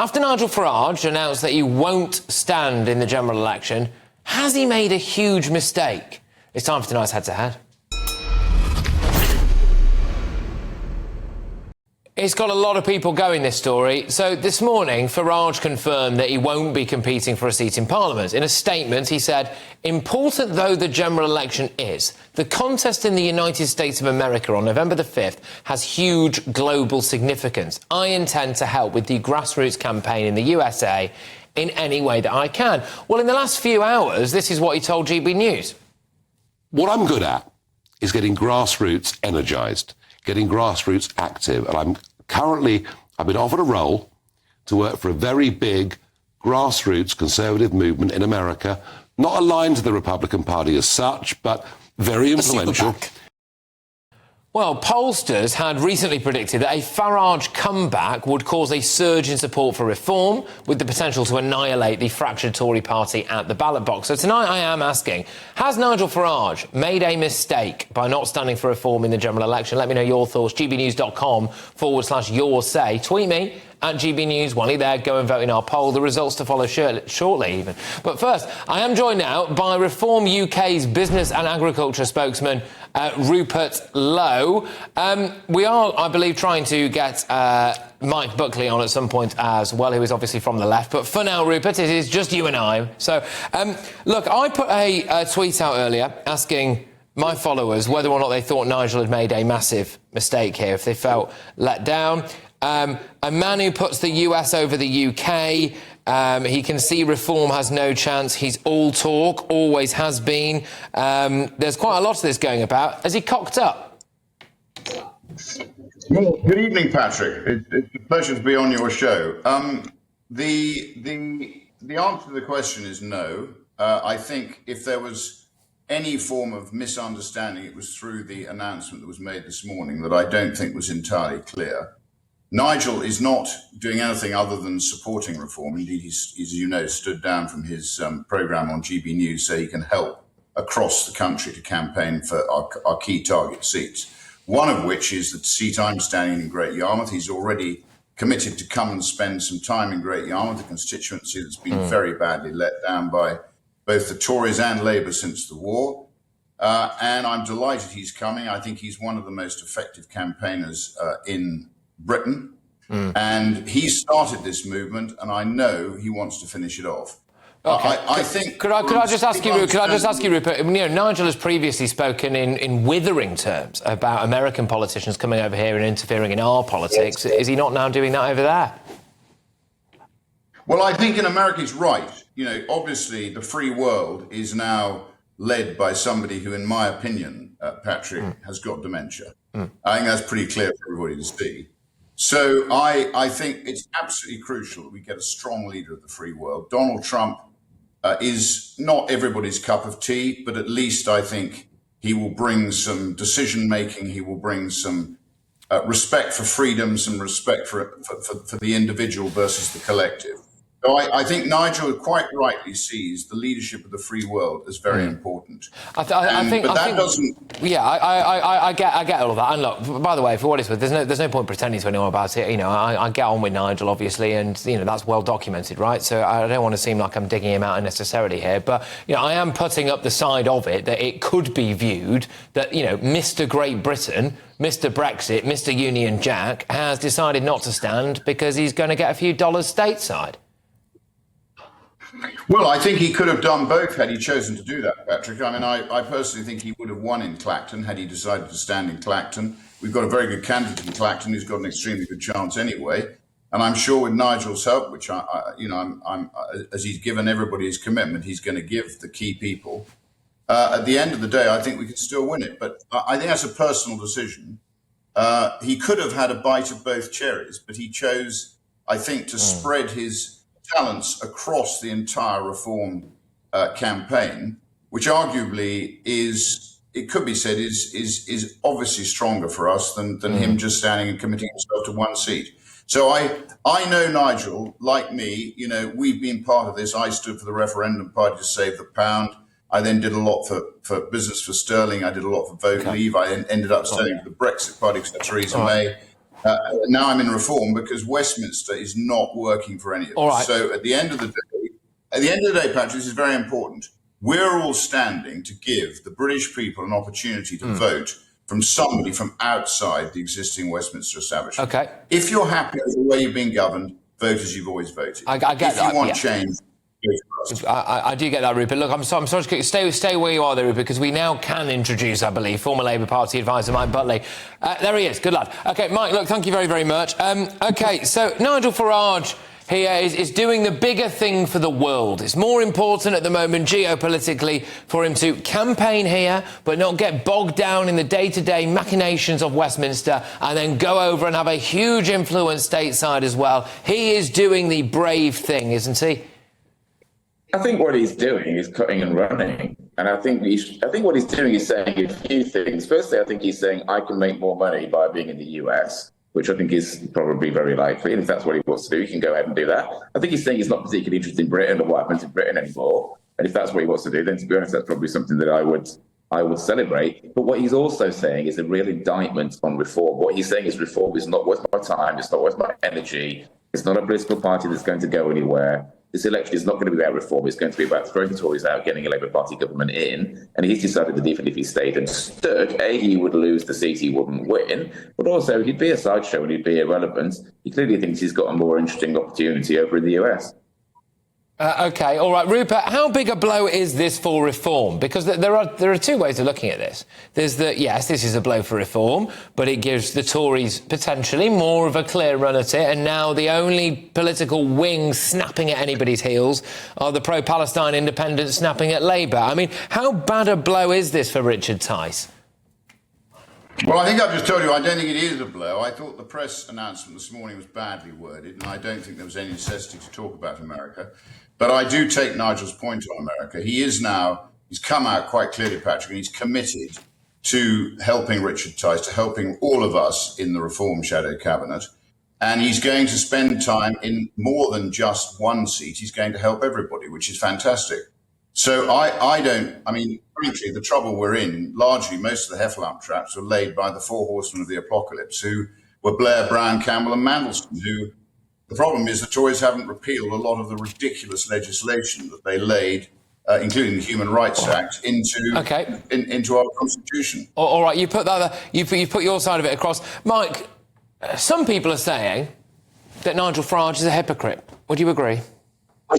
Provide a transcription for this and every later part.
After Nigel Farage announced that he won't stand in the general election, has he made a huge mistake? It's time for tonight's head-to-head. It's got a lot of people going, this story. So this morning, Farage confirmed that he won't be competing for a seat in Parliament. In a statement, he said, important though the general election is, the contest in the United States of America on November the 5th has huge global significance. I intend to help with the grassroots campaign in the USA in any way that I can. Well, in the last few hours, this is what he told GB News. What I'm good at is getting grassroots energised, getting grassroots active. And I've been offered a role to work for a very big grassroots conservative movement in America, not aligned to the Republican Party as such, but very influential. Well, pollsters had recently predicted that a Farage comeback would cause a surge in support for reform, with the potential to annihilate the fractured Tory party at the ballot box. So tonight I am asking, has Nigel Farage made a mistake by not standing for reform in the general election? Let me know your thoughts. gbnews.com/your say. Tweet me at GB News. While you're there, go and vote in our poll. The results to follow shortly, even. But first, I am joined now by Reform UK's business and agriculture spokesman, Rupert Lowe. We are, I believe, trying to get Mike Buckley on at some point as well, who is obviously from the left. But for now, Rupert, it is just you and I. So, look, I put a tweet out earlier asking my followers whether or not they thought Nigel had made a massive mistake here, if they felt let down. A man who puts the US over the UK, he can see reform has no chance. He's all talk, always has been. There's quite a lot of this going about. Has he cocked up? Well, good evening, Patrick. It's a pleasure to be on your show. The answer to the question is no. I think if there was any form of misunderstanding, it was through the announcement that was made this morning that I don't think was entirely clear. Nigel is not doing anything other than supporting reform. Indeed, he's, as you know, stood down from his programme on GB News so he can help across the country to campaign for our key target seats, one of which is the seat I'm standing in Great Yarmouth. He's already committed to come and spend some time in Great Yarmouth, a constituency that's been very badly let down by both the Tories and Labour since the war. And I'm delighted he's coming. I think he's one of the most effective campaigners in Britain, and he started this movement, and I know he wants to finish it off. Okay. I think. Could I just ask you, Rupert? You know, Nigel has previously spoken in withering terms about American politicians coming over here and interfering in our politics. Is he not now doing that over there? Well, I think in America he's right. You know, obviously the free world is now led by somebody who, in my opinion, Patrick, has got dementia. I think that's pretty clear for everybody to see. So I think it's absolutely crucial that we get a strong leader of the free world. Donald Trump is not everybody's cup of tea, but at least I think he will bring some decision-making. He will bring some respect for freedom, some respect for the individual versus the collective. So I think Nigel quite rightly sees the leadership of the free world as very important. I get all of that. And look, by the way, for what it's worth, there's no point pretending to anyone about it. You know, I get on with Nigel, obviously, and you know that's well documented, right? So I don't want to seem like I'm digging him out unnecessarily here, but you know, I am putting up the side of it that it could be viewed that you know, Mr. Great Britain, Mr. Brexit, Mr. Union Jack has decided not to stand because he's going to get a few dollars stateside. Well, I think he could have done both had he chosen to do that, Patrick. I mean, I personally think he would have won in Clacton had he decided to stand in Clacton. We've got a very good candidate in Clacton who's got an extremely good chance anyway. And I'm sure with Nigel's help, which as he's given everybody his commitment, he's going to give the key people. At the end of the day, I think we could still win it. But I think that's a personal decision. He could have had a bite of both cherries, but he chose, I think, to spread his talents across the entire reform campaign, which arguably it could be said is obviously stronger for us than him just standing and committing himself to one seat. So I know Nigel, like me, you know, we've been part of this. I stood for the referendum party to save the pound. I then did a lot for Business for Sterling. I did a lot for Vote Leave. I ended up standing for the Brexit party because of Theresa May. Now I'm in reform because Westminster is not working for any of us. All right. So at the end of the day, Patrick, this is very important. We're all standing to give the British people an opportunity to vote from somebody from outside the existing Westminster establishment. Okay. If you're happy with the way you've been governed, vote as you've always voted. I get that. If you want change, vote for us. I do get that, Rupert. Look, I'm sorry to stay where you are there, Rupert, because we now can introduce, I believe, former Labour Party advisor Mike Buckley. There he is. Good lad. OK, Mike, look, thank you very, very much. OK, so Nigel Farage here is doing the bigger thing for the world. It's more important at the moment geopolitically for him to campaign here but not get bogged down in the day-to-day machinations of Westminster and then go over and have a huge influence stateside as well. He is doing the brave thing, isn't he? I think what he's doing is cutting and running. And I think what he's doing is saying a few things. Firstly, I think he's saying I can make more money by being in the US, which I think is probably very likely. And if that's what he wants to do, he can go ahead and do that. I think he's saying he's not particularly interested in Britain or what happens in Britain anymore. And if that's what he wants to do, then to be honest, that's probably something that I would celebrate. But what he's also saying is a real indictment on reform. What he's saying is reform is not worth my time. It's not worth my energy. It's not a political party that's going to go anywhere. This election is not going to be about reform. It's going to be about throwing the Tories out, getting a Labour Party government in. And he's decided that even if he stayed and stood, A, he would lose the seat, he wouldn't win. But also, he'd be a sideshow and he'd be irrelevant. He clearly thinks he's got a more interesting opportunity over in the US. OK, all right. Rupert, how big a blow is this for reform? Because there are two ways of looking at this. There's yes, this is a blow for reform, but it gives the Tories potentially more of a clear run at it, and now the only political wing snapping at anybody's heels are the pro-Palestine independents snapping at Labour. I mean, how bad a blow is this for Richard Tice? Well, I think I've just told you I don't think it is a blow. I thought the press announcement this morning was badly worded, and I don't think there was any necessity to talk about America. But I do take Nigel's point on America. He's come out quite clearly, Patrick, and he's committed to helping Richard Tice, to helping all of us in the Reform Shadow Cabinet. And he's going to spend time in more than just one seat. He's going to help everybody, which is fantastic. So frankly, the trouble we're in, largely most of the heffalump traps were laid by the four horsemen of the apocalypse, who were Blair, Brown, Campbell and Mandelson, who the problem is the Tories haven't repealed a lot of the ridiculous legislation that they laid, including the Human Rights Act, into our Constitution. All right, you put that. You put your side of it across, Mike. Some people are saying that Nigel Farage is a hypocrite. Would you agree? I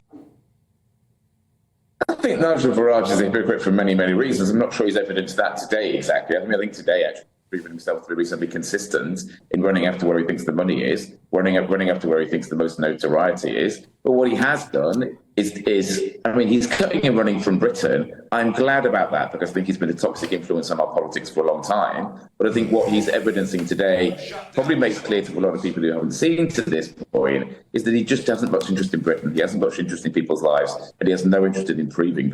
think Nigel Farage is a hypocrite for many, many reasons. I'm not sure he's evidenced that today exactly. I think today actually proven himself to be reasonably consistent in running after where he thinks the money is, running after where he thinks the most notoriety is. But what he has done is he's cutting and running from Britain. I'm glad about that because I think he's been a toxic influence on our politics for a long time. But I think what he's evidencing today probably makes clear to a lot of people who haven't seen to this point is that he just hasn't much interest in Britain. He hasn't much interest in people's lives, and he has no interest in improving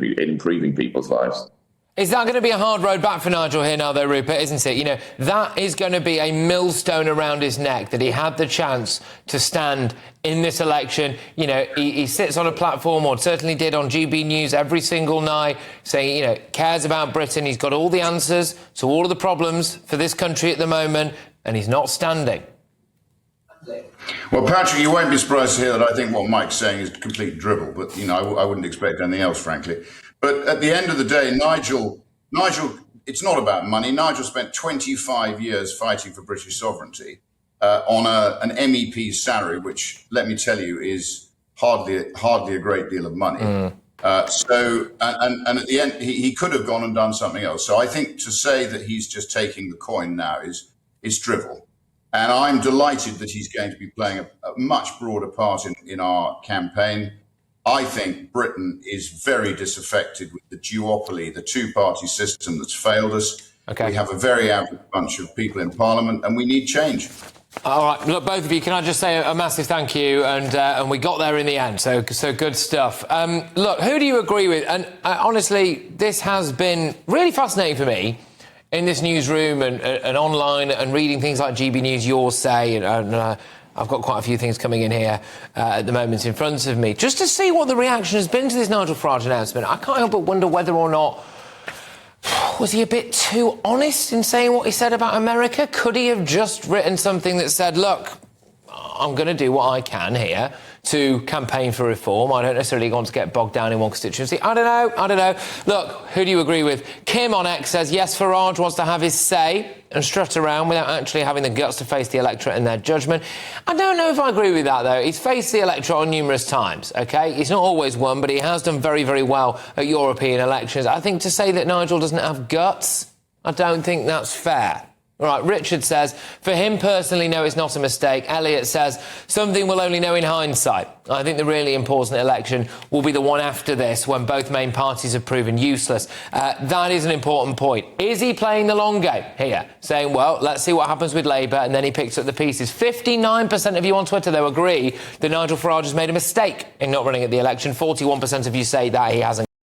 people's lives. Is that going to be a hard road back for Nigel here now, though, Rupert, isn't it? You know, that is going to be a millstone around his neck, that he had the chance to stand in this election. You know, he sits on a platform, or certainly did on GB News every single night, saying, cares about Britain. He's got all the answers to all of the problems for this country at the moment, and he's not standing. Well, Patrick, you won't be surprised to hear that I think what Mike's saying is complete dribble, but, I wouldn't expect anything else, frankly. But at the end of the day, Nigel, it's not about money. Nigel spent 25 years fighting for British sovereignty on an MEP's salary, which, let me tell you, is hardly a great deal of money. And at the end, he could have gone and done something else. So I think to say that he's just taking the coin now is drivel. And I'm delighted that he's going to be playing a much broader part in our campaign. I think Britain is very disaffected with the duopoly, the two-party system that's failed us. Okay. We have a very average bunch of people in Parliament, and we need change. All right, look, both of you, can I just say a massive thank you? And we got there in the end, so good stuff. Look, who do you agree with? And honestly, this has been really fascinating for me in this newsroom and online and reading things like GB News, Your Say, and I've got quite a few things coming in here at the moment in front of me, just to see what the reaction has been to this Nigel Farage announcement. I can't help but wonder whether or not Was he a bit too honest in saying what he said about America? Could he have just written something that said, look, I'm going to do what I can here to campaign for reform. I don't necessarily want to get bogged down in one constituency. I don't know. Look, who do you agree with? Kim on X says, yes, Farage wants to have his say and strut around without actually having the guts to face the electorate in their judgment. I don't know if I agree with that, though. He's faced the electorate on numerous times, OK? He's not always won, but he has done very, very well at European elections. I think to say that Nigel doesn't have guts, I don't think that's fair. All right, Richard says, for him personally, no, it's not a mistake. Elliot says, something we'll only know in hindsight. I think the really important election will be the one after this, when both main parties have proven useless. That is an important point. Is he playing the long game here? Saying, well, let's see what happens with Labour, and then he picks up the pieces. 59% of you on Twitter, though, agree that Nigel Farage has made a mistake in not running at the election. 41% of you say that he hasn't.